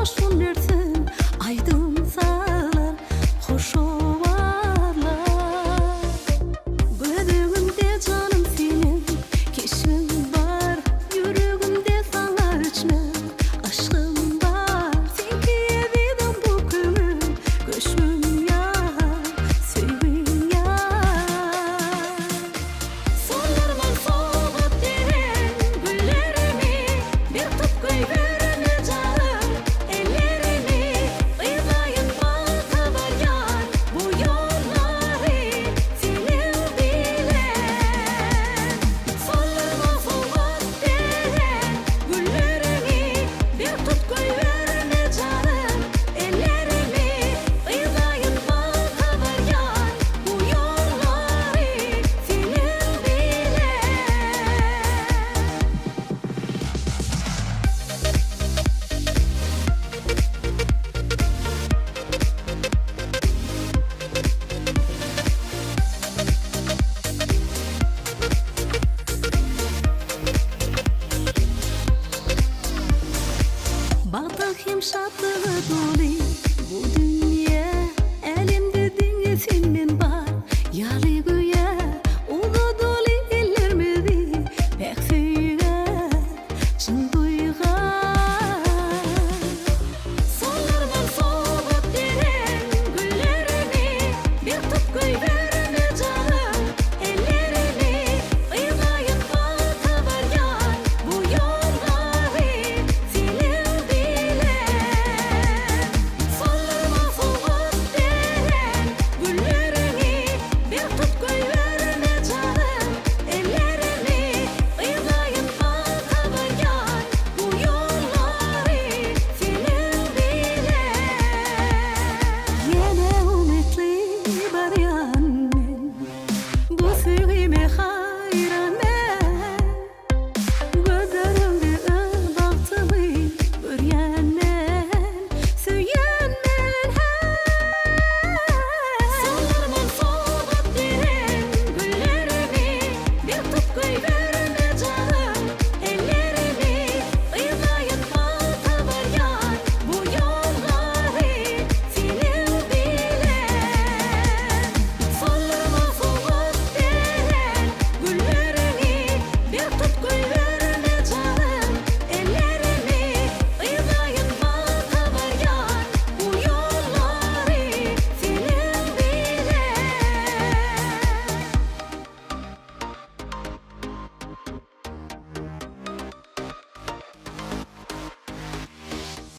coşkun ersin aydın sağlar hoş ovarlar. Bölümümde canım senin keşfin var, yüreğimde sana içme aşkım var. Sen ki evidim bu kömür göçmün ya sevin ya. Sonlarman soğuk derin güllerimi bir tutup koyverme canım ellerimi. Kıymayın bana var yar bu yolları senin bilen. Sonlarman soğuk derin güllerimi bir tutup koyverme canım ellerimi. Kıymayın bana var yar bu yolları senin bilen. Bağda hem şadlığı dolu